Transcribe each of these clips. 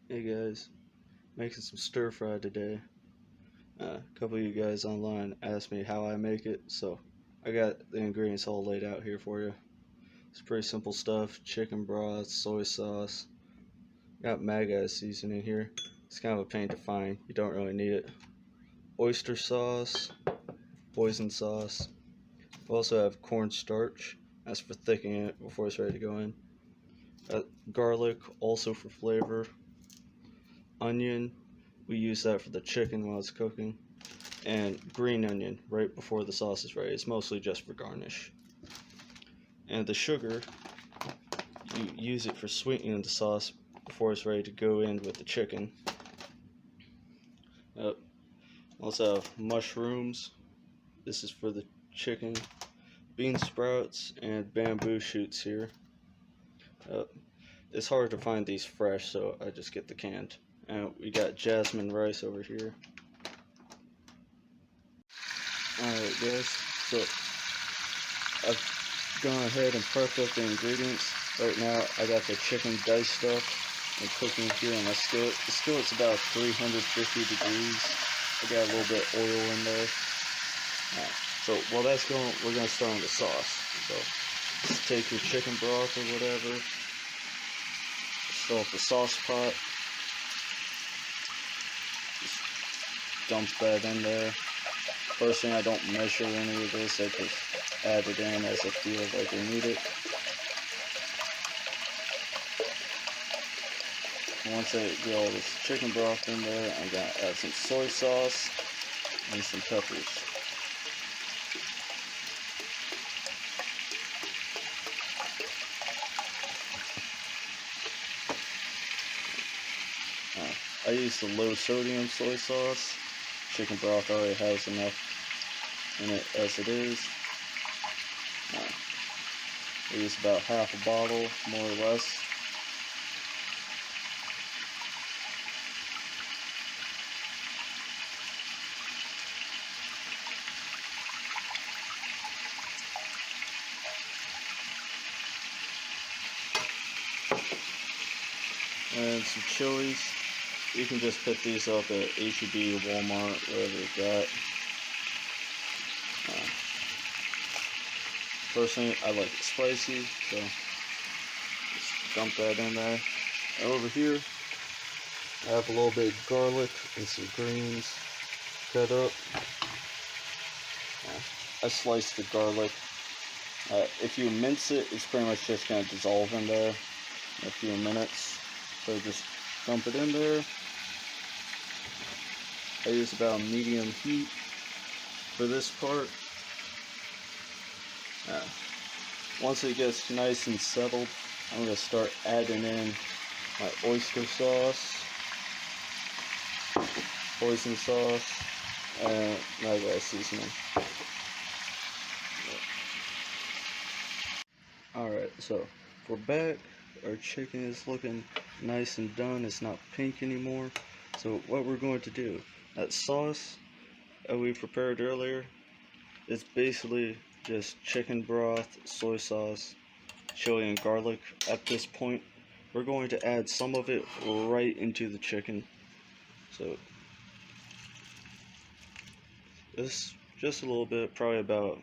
Hey guys, making some stir fry today. A couple of you guys online asked me how I make it, so I got the ingredients all laid out here for you. It's pretty simple stuff: chicken broth, soy sauce. Got Maggi seasoning here. It's kind of a pain to find. You don't really need it. Oyster sauce, Hoisen sauce. We also have cornstarch. That's for thickening it before it's ready to go in. Garlic, also for flavor. Onion, we use that for the chicken while it's cooking. And green onion right before the sauce is ready. It's mostly just for garnish. And the sugar, you use it for sweetening the sauce before it's ready to go in with the chicken. Also have mushrooms. This is for the chicken. Bean sprouts and bamboo shoots here. It's hard to find these fresh, so I just get the canned. And we got jasmine rice over here. Alright guys, so I've gone ahead and prepped up the ingredients. Right now I got the chicken diced up and cooking here on my skillet. The skillet's about 350 degrees. I got a little bit of oil in there. So while that's going, we're going to start on the sauce. So just take your chicken broth or whatever, fill up the sauce pot, just dump that in there. Personally, I don't measure any of this, I just add it in as I feel like I need it. Once I get all this chicken broth in there, I'm going to add some soy sauce and some peppers. I use the low sodium soy sauce. Chicken broth already has enough in it as it is. I use about half a bottle, more or less. And some chilies. You can just pick these up at H-E-B, Walmart, wherever you got. Personally, I like it spicy, so just dump that in there. And over here, I have a little bit of garlic and some greens cut up. I sliced the garlic. If you mince it, it's pretty much just going to dissolve in there in a few minutes. So just dump it in there. I use about medium heat for this part. Once it gets nice and settled, I'm going to start adding in my oyster sauce, Hoisen sauce, and Maggi seasoning. Alright, so we're back. Our chicken is looking nice and done. It's not pink anymore. So what we're going to do, that sauce that we prepared earlier, it's basically just chicken broth, soy sauce, chili, and garlic. At this point, we're going to add some of it right into the chicken. So this just a little bit, probably about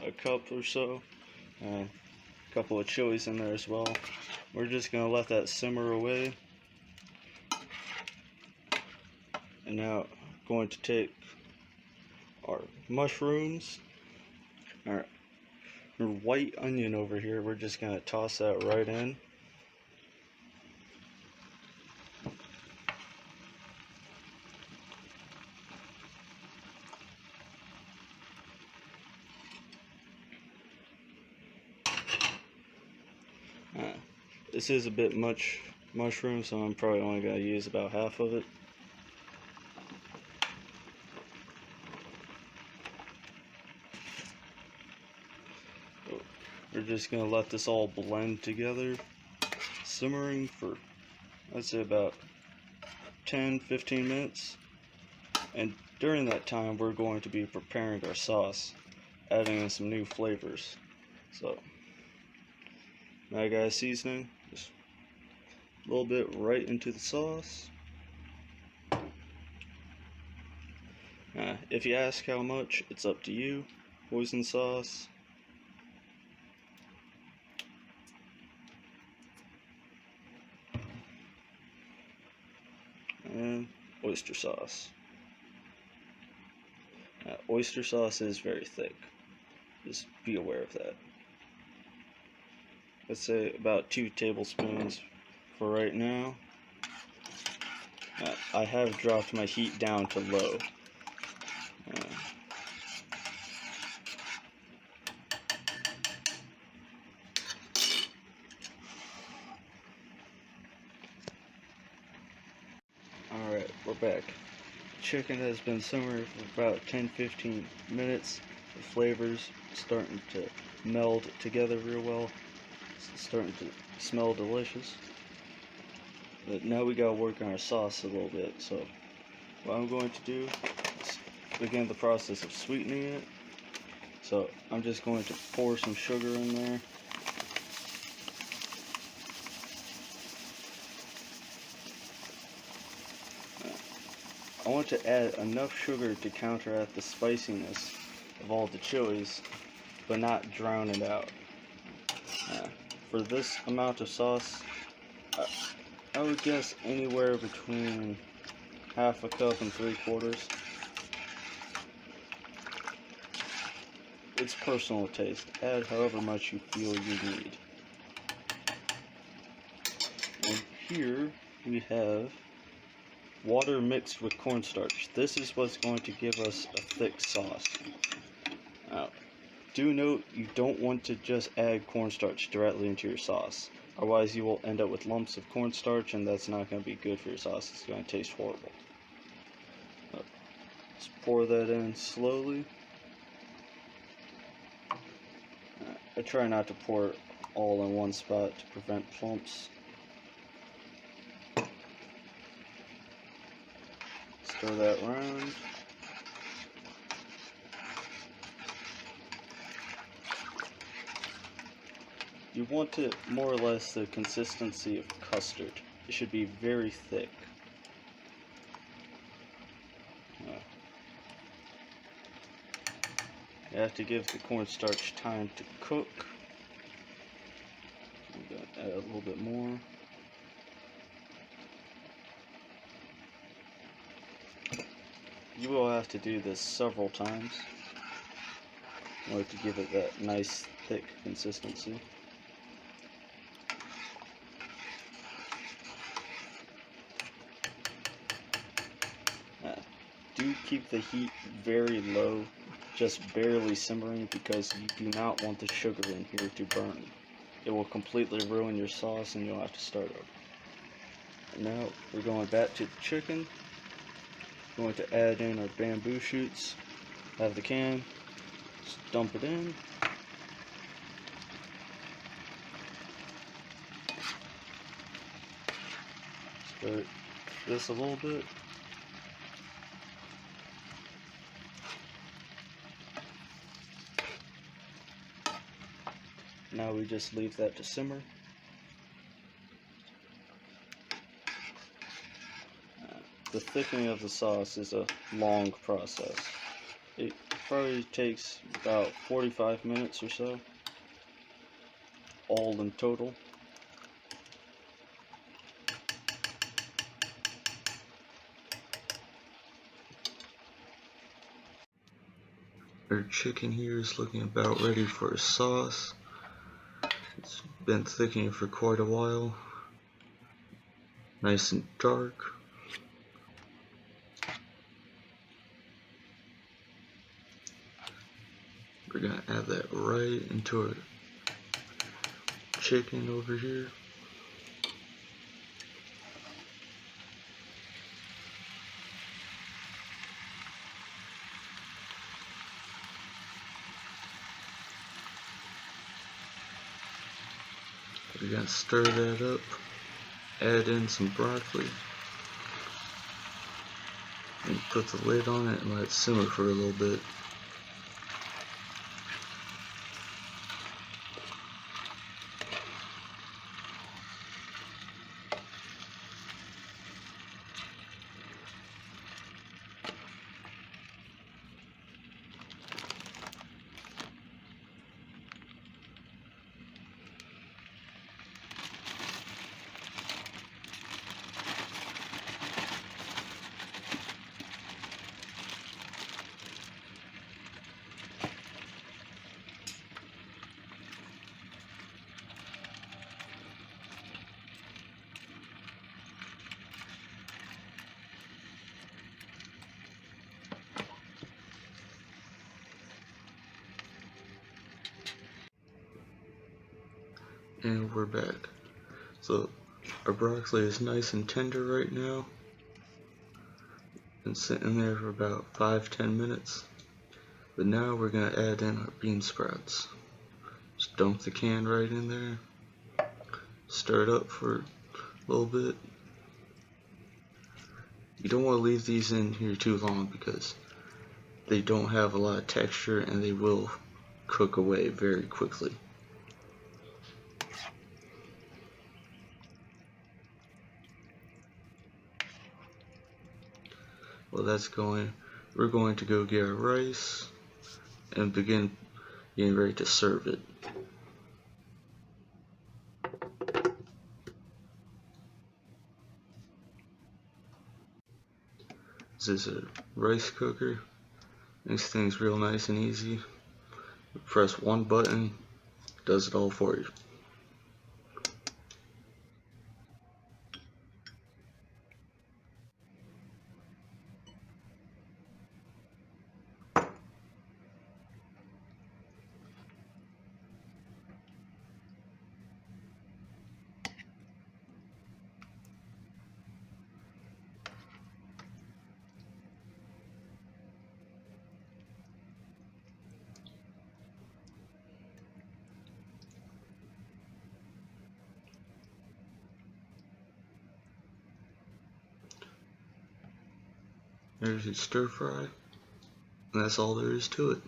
a cup or so. A couple of chilies in there as well. We're just gonna let that simmer away. And now going to take our mushrooms, our white onion over here. We're just gonna toss that right in. This is a bit much mushroom, so I'm probably only gonna use about half of it. We're just going to let this all blend together, simmering for, I'd say, about 10-15 minutes. And during that time, we're going to be preparing our sauce, adding in some new flavors. So, Maggi seasoning, just a little bit right into the sauce. If you ask how much, it's up to you. Hoisin sauce. And oyster sauce. Oyster sauce is very thick. Just be aware of that. Let's say about 2 tablespoons for right now. I have dropped my heat down to low. Alright, we're back. Chicken has been simmering for about 10-15 minutes. The flavors starting to meld together real well. It's starting to smell delicious. But now we gotta work on our sauce a little bit. So what I'm going to do is begin the process of sweetening it. So I'm just going to pour some sugar in there. I want to add enough sugar to counteract the spiciness of all the chilies, but not drown it out. For this amount of sauce, I would guess anywhere between 1/2 cup and 3/4. It's personal taste. Add however much you feel you need. And here we have water mixed with cornstarch. This is what's going to give us a thick sauce. Now, do note you don't want to just add cornstarch directly into your sauce. Otherwise you will end up with lumps of cornstarch, and that's not going to be good for your sauce. It's going to taste horrible. Just pour that in slowly. I try not to pour it all in one spot to prevent clumps. Stir that around. You want it more or less the consistency of custard. It should be very thick. You have to give the cornstarch time to cook. I'm going to add a little bit more. You will have to do this several times in order to give it that nice thick consistency. Do keep the heat very low, just barely simmering, because you do not want the sugar in here to burn. It will completely ruin your sauce and you'll have to start over. And now we're going back to the chicken. Going to add in our bamboo shoots. Have the can. Just dump it in. Stir this a little bit. Now we just leave that to simmer. The thickening of the sauce is a long process. It probably takes about 45 minutes or so, all in total. Our chicken here is looking about ready for a sauce. It's been thickening for quite a while. Nice and dark. We're gonna add that right into our chicken over here. We're gonna stir that up, add in some broccoli, and put the lid on it and let it simmer for a little bit. And we're back. So our broccoli is nice and tender right now. Been sitting there for about 5-10 minutes. But now we're gonna add in our bean sprouts. Just dump the can right in there. Stir it up for a little bit. You don't want to leave these in here too long because they don't have a lot of texture and they will cook away very quickly. Well, that's going, we're going to go get our rice and begin getting ready to serve it. This is a rice cooker. Makes things real nice and easy. Press one button, does it all for you. There's your stir fry, and that's all there is to it.